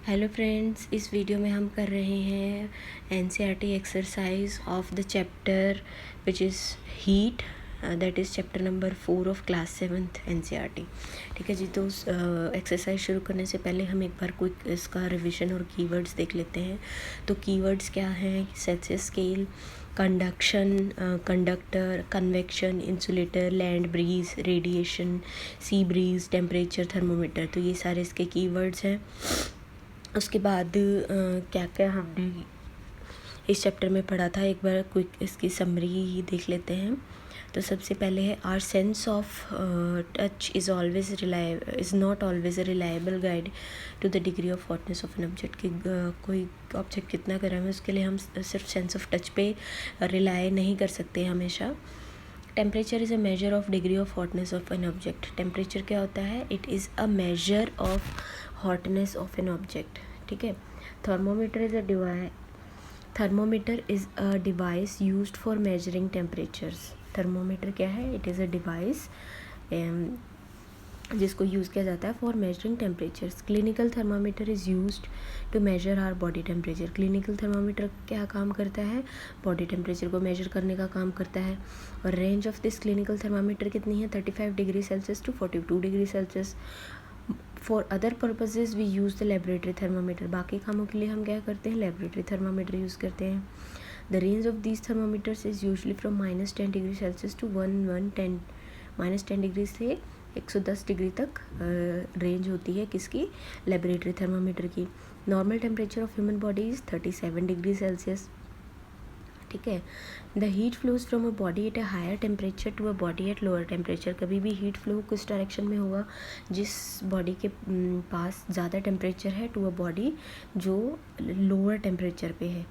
Hello friends, इस video में हम कर रहे हैं NCERT exercise of the chapter which is heat, that is chapter number 4 of class 7th NCERT. ठीक है जी। तो एक्सरसाइज शुरू करने से पहले हम एक बार क्विक इसका रिवीजन और कीवर्ड्स देख लेते हैं। तो कीवर्ड्स क्या हैं? Celsius scale, conduction, conductor, convection, insulator, land breeze, radiation, sea breeze, temperature, thermometer. तो ये सारे इसके कीवर्ड्स हैं। उसके बाद क्या क्या हमने इस चैप्टर में पढ़ा था, एक बार क्विक इसकी समरी ही देख लेते हैं। तो सबसे पहले है our sense of touch is not always a reliable guide to the degree of hotness of an object. कि कोई ऑब्जेक्ट कितना गर्म है उसके लिए हम सिर्फ सेंस ऑफ टच पे रिलाय नहीं कर सकते हमेशा। Temperature is a measure of degree of hotness of an object. Temperature क्या होता है? It is a measure of hotness of an object. ठीक है। Thermometer is a device used for measuring temperatures. Thermometer क्या है? इट इज़ अ डिवाइस जिसको use किया जाता है for measuring temperatures. Clinical thermometer is used to measure our body temperature. Clinical thermometer क्या काम करता है? बॉडी टेम्परेचर को मेजर करने का काम करता है। और range of this clinical thermometer कितनी है? 35 degree Celsius to 42 degree Celsius. For other purposes we use the laboratory thermometer. बाकी कामों के लिए हम क्या करते हैं? लेबोरेटरी थर्मामीटर यूज़ करते हैं। The range of these thermometers is usually from -10 degree Celsius to -10 degree से 110 डिग्री तक रेंज होती है किसकी? लेबोरेटरी थर्मामीटर की। Normal temperature of human body is 37 degree Celsius. ठीक है। The heat flows from a body at a higher temperature to a body at lower temperature. कभी भी हीट फ्लो किस डायरेक्शन में होगा? जिस बॉडी के पास ज़्यादा टेम्परेचर है टू अ बॉडी जो लोअर टेम्परेचर पे है।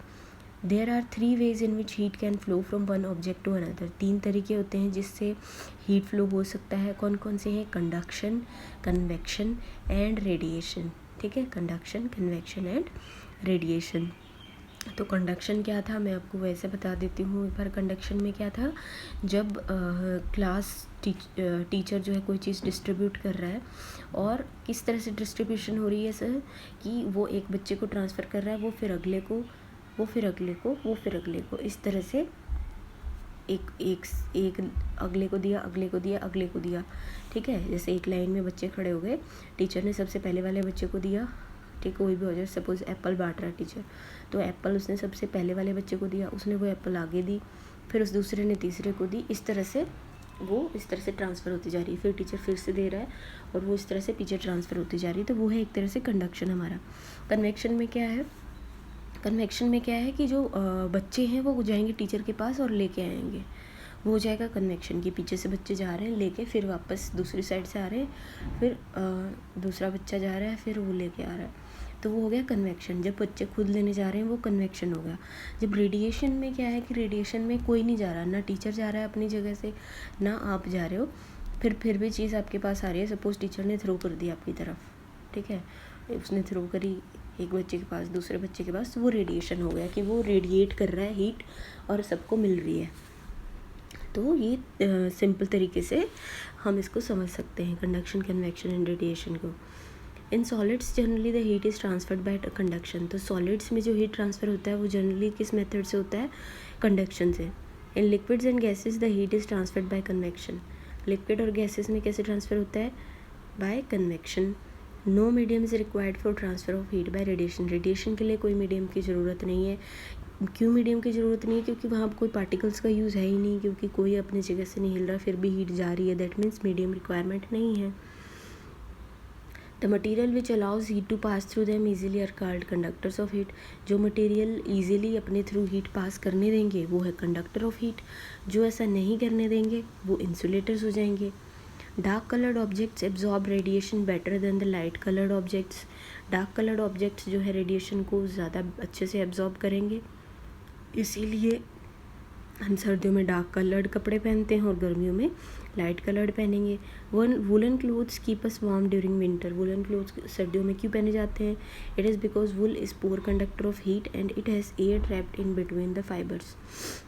There are 3 ways in which heat can flow from one object to another. 3 तरीके होते हैं जिससे हीट फ्लो हो सकता है। कौन कौन से हैं? Conduction, convection and radiation. ठीक है। Conduction, convection and radiation. तो कंडक्शन क्या था, मैं आपको वैसे बता देती हूँ एक बार। कंडक्शन में क्या था? जब टीचर जो है कोई चीज़ डिस्ट्रीब्यूट कर रहा है, और किस तरह से डिस्ट्रीब्यूशन हो रही है सर, कि वो एक बच्चे को ट्रांसफ़र कर रहा है, वो फिर अगले को, वो फिर अगले को, वो फिर अगले को, इस तरह से एक एक एक अगले को दिया, अगले को दिया, अगले को दिया। ठीक है। जैसे एक लाइन में बच्चे खड़े हो गए, टीचर ने सबसे पहले वाले बच्चे को दिया। ठीक, कोई भी हो जाए, सपोज एप्पल बांट रहा है टीचर, तो एप्पल उसने सबसे पहले वाले बच्चे को दिया, उसने वो एप्पल आगे दी, फिर उस दूसरे ने तीसरे को दी। इस तरह से वो इस तरह से ट्रांसफ़र होती जा रही है। फिर टीचर फिर से दे रहा है और वो इस तरह से पीछे ट्रांसफ़र होती जा रही है। तो वो है एक तरह से कंडक्शन हमारा। कन्वेक्शन में क्या है? कन्वेक्शन में क्या है कि जो बच्चे हैं वो जाएंगे टीचर के पास और लेके आएंगे, वो हो जाएगा कन्वेक्शन। की पीछे से बच्चे जा रहे हैं लेके, फिर वापस दूसरी साइड से आ रहे हैं, फिर दूसरा बच्चा जा रहा है, फिर वो लेके आ रहा है, तो वो हो गया कन्वेक्शन। जब बच्चे खुद लेने जा रहे हैं वो कन्वेक्शन हो गया। जब रेडिएशन में क्या है कि रेडिएशन में कोई नहीं जा रहा, ना टीचर जा रहा है अपनी जगह से, ना आप जा रहे हो, फिर भी चीज़ आपके पास आ रही है। सपोज़ टीचर ने थ्रो कर दी आपकी तरफ, ठीक है, उसने थ्रो करी एक बच्चे के पास, दूसरे बच्चे के पास, तो वो रेडिएशन हो गया कि वो रेडिएट कर रहा है हीट और सबको मिल रही है। तो ये सिंपल तरीके से हम इसको समझ सकते हैं, कंडक्शन, कन्वेक्शन एंड रेडिएशन को। In solids generally the heat is transferred by conduction. तो सॉलिड्स में जो हीट ट्रांसफ़र होता है वो जनरली किस मेथड से होता है? कंडक्शन से। In liquids and gases the heat is transferred by convection. Liquid और गैसेज में कैसे ट्रांसफ़र होता है? By convection. No medium is required for transfer of heat by radiation. Radiation के लिए कोई मीडियम की ज़रूरत नहीं है। क्यों मीडियम की ज़रूरत नहीं है? क्योंकि वहाँ कोई पार्टिकल्स का यूज़ है ही नहीं, क्योंकि कोई अपनी जगह से नहीं हिल रहा, फिर भी हीट जा रही है। दैट मीन्स मीडियम रिक्वायरमेंट नहीं है। The material which allows heat to pass through them easily are called conductors of heat. जो मटीरियल ईजिली अपने थ्रू हीट पास करने देंगे वो है कंडक्टर ऑफ हीट। जो ऐसा नहीं करने देंगे वो इंसुलेटर्स हो जाएंगे। Dark coloured objects absorb radiation better than the light coloured objects. Dark coloured objects जो है रेडिएशन को ज़्यादा अच्छे से एब्जॉर्ब करेंगे, इसीलिए हम सर्दियों में डार्क कलर्ड कपड़े पहनते हैं और गर्मियों में लाइट कलर्ड पहनेंगे। Woollen clothes keep us warm during winter. Woollen clothes सर्दियों में क्यों पहने जाते हैं? It is because wool is poor conductor of heat and it has air trapped in between the fibres.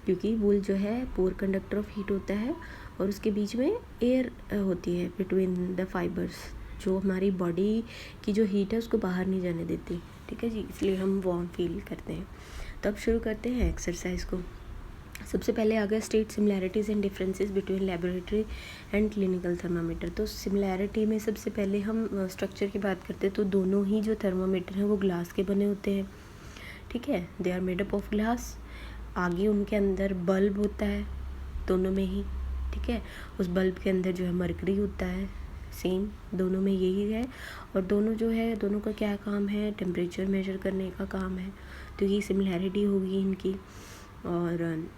क्योंकि वुल जो है पुअर कंडक्टर ऑफ हीट होता है और उसके बीच में एयर होती है बिटवीन द फाइबर्स। जो हमारी बॉडी की जो हीट है उसको बाहर नहीं जाने देती, ठीक है जी, इसलिए हम वार्म फील करते हैं। तो अब शुरू करते हैं एक्सरसाइज को। सबसे पहले आ गया state similarities and differences between laboratory and clinical thermometer. तो सिमिलैरिटी में सबसे पहले हम स्ट्रक्चर की बात करते हैं, तो दोनों ही जो थर्मामीटर हैं वो ग्लास के बने होते हैं, ठीक है, they are made up of glass. आगे उनके अंदर बल्ब होता है दोनों में ही, ठीक है, उस बल्ब के अंदर जो है मरकरी होता है, सेम दोनों में यही है। और दोनों जो है, दोनों का क्या काम है, टेम्परेचर मेजर करने का काम है। तो ये सिमिलैरिटी होगी इनकी। और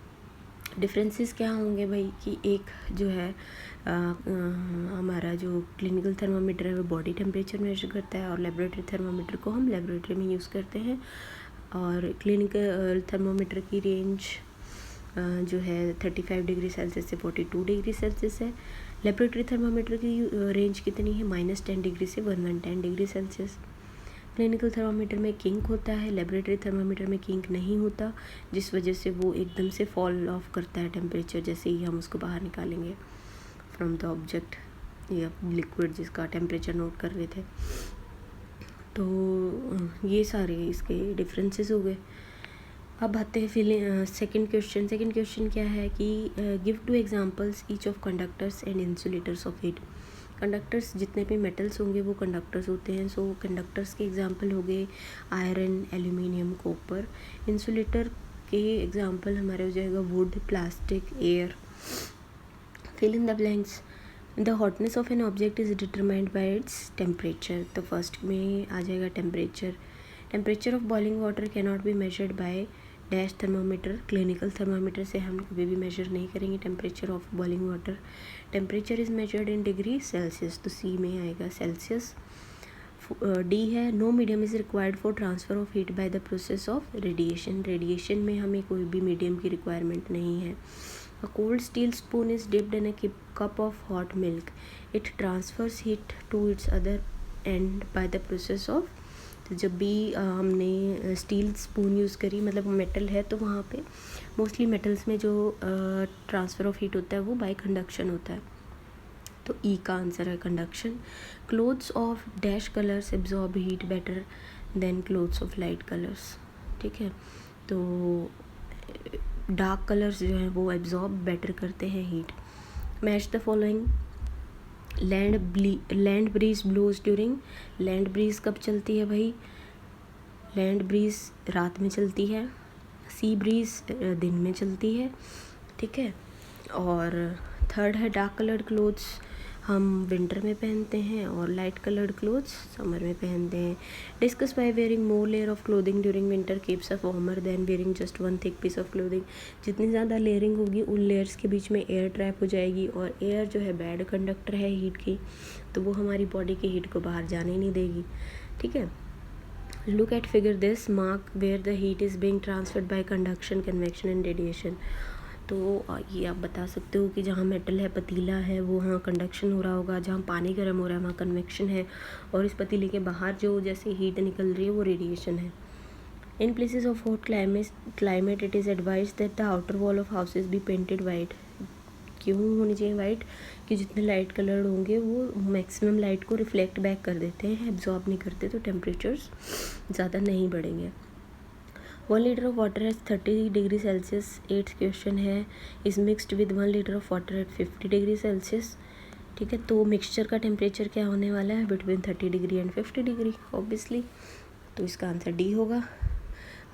डिफरेंसेस क्या होंगे भाई कि एक जो है हमारा जो क्लिनिकल थर्मामीटर है वो बॉडी टेम्परेचर मेजर करता है, और लेबोरेटरी थर्मामीटर को हम लेबोरेटरी में यूज़ करते हैं। और क्लिनिकल थर्मामीटर की रेंज जो है 35 डिग्री सेल्सियस से 42 डिग्री सेल्सियस है। लेबोरेटरी थर्मामीटर की रेंज कितनी है, -10 डिग्री से 110 डिग्री सेल्सियस। क्लिनिकल थर्मामीटर में किंक होता है, लेबोरेटरी थर्मामीटर में किंक नहीं होता, जिस वजह से वो एकदम से फॉल ऑफ करता है टेम्परेचर जैसे ही हम उसको बाहर निकालेंगे फ्रॉम द ऑब्जेक्ट या लिक्विड जिसका टेम्परेचर नोट कर रहे थे। तो ये सारे इसके डिफरेंसेस हो गए। अब आते हैं सेकंड क्वेश्चन क्या है कि give 2 examples each of conductors and insulators of heat. Conductors जितने भी मेटल्स होंगे वो कंडक्टर्स होते हैं। सो कंडक्टर्स के एग्जांपल हो गए आयरन, एल्यूमिनियम, कॉपर। इंसुलेटर के एग्जांपल हमारे हो जाएगा wood, plastic, air. Fill in the blanks. The hotness of an object is determined by its temperature. तो फर्स्ट में आ जाएगा temperature. Temperature of boiling water can not be measured by dash thermometer. Clinical thermometer से हम कभी भी measure नहीं करेंगे temperature of boiling water. Temperature is measured in degree Celsius, तो सी में आएगा सेल्सियस। डी है no medium is required for transfer of heat by the process of radiation. Radiation में हमें कोई भी मीडियम की रिक्वायरमेंट नहीं है। A cold steel spoon is dipped in a cup of hot milk. It transfers heat to its other end by the process of। तो जब भी हमने स्टील स्पून यूज़ करी, मतलब मेटल है, तो वहाँ पे मोस्टली मेटल्स में जो ट्रांसफ़र ऑफ हीट होता है वो बाय कंडक्शन होता है। तो ई का आंसर है conduction. Clothes of dash colours absorb heat better than clothes of light colours, ठीक है। तो डार्क कलर्स जो हैं वो एब्जॉर्ब बेटर करते हैं heat. Match the following. Land breeze blows during. Land breeze कब चलती है भाई, लैंड ब्रीज रात में चलती है। सी ब्रीज दिन में चलती है, ठीक है। और थर्ड है डार्क कलर्ड क्लोथ्स हम विंटर में पहनते हैं, और लाइट कलर्ड क्लोथ्स समर में पहनते हैं। Discuss by wearing more layer of clothing during winter keeps a warmer than wearing just one thick piece of clothing. जितनी ज़्यादा लेयरिंग होगी उन लेयर्स के बीच में एयर ट्रैप हो जाएगी, और एयर जो है बैड कंडक्टर है हीट की, तो वो हमारी बॉडी की हीट को बाहर जाने नहीं देगी, ठीक है। Look at figure this, mark where the heat is being transferred by conduction, convection and radiation. तो ये आप बता सकते हो कि जहाँ मेटल है, पतीला है, वो वहाँ कंडक्शन हो रहा होगा, जहाँ पानी गर्म हो रहा है वहाँ कन्वेक्शन है, और इस पतीले के बाहर जो जैसे हीट निकल रही है वो रेडिएशन है। In places of hot climate it is advise that the outer wall of houses be painted white. क्यों होनी चाहिए वाइट, कि जितने लाइट कलर्ड होंगे वो मैक्सिमम लाइट को रिफ्लेक्ट बैक कर देते हैं, एब्जॉर्ब नहीं करते, तो टेम्परेचर्स ज़्यादा नहीं बढ़ेंगे। 1 litre of water at 30 degree Celsius. 8th question है is mixed with 1 litre of water at 50 degree Celsius, ठीक है। तो मिक्सचर का टेम्परेचर क्या होने वाला है, between 30 degree and 50 degree obviously, तो इसका आंसर डी होगा।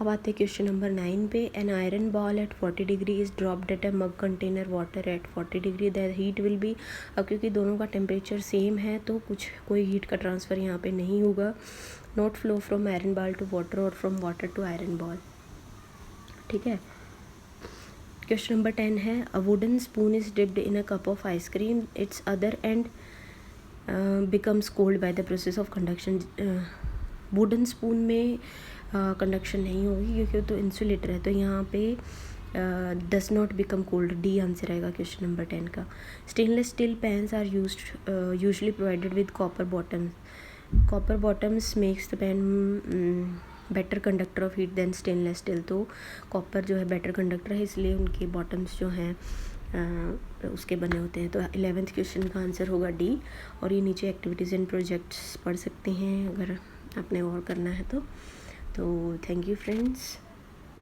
अब आते हैं क्वेश्चन नंबर 9 पे। An iron ball at 40 degree is dropped at a mug container water at 40 degree, the heat will be. अब क्योंकि दोनों का टेम्परेचर सेम है तो कोई हीट का ट्रांसफ़र यहाँ पे नहीं होगा। Not flow from iron ball to water और from water to iron ball, ठीक है। क्वेश्चन नंबर 10 है a wooden spoon is dipped in a cup of ice cream, it's other end becomes cold by the process of conduction. Wooden spoon में conduction नहीं होगी क्योंकि तो insulator है, तो यहाँ पे does not become cold, D answer आएगा क्वेश्चन नंबर 10 का। Stainless steel pans are usually provided with copper bottoms. Copper bottoms makes the pan better conductor of heat than stainless steel. तो कॉपर जो है better conductor है, इसलिए उनके bottoms जो हैं उसके बने होते हैं। तो 11th क्वेश्चन का आंसर होगा डी। और ये नीचे एक्टिविटीज़ एंड प्रोजेक्ट्स पढ़ सकते हैं अगर आपने और करना है तो थैंक यू फ्रेंड्स।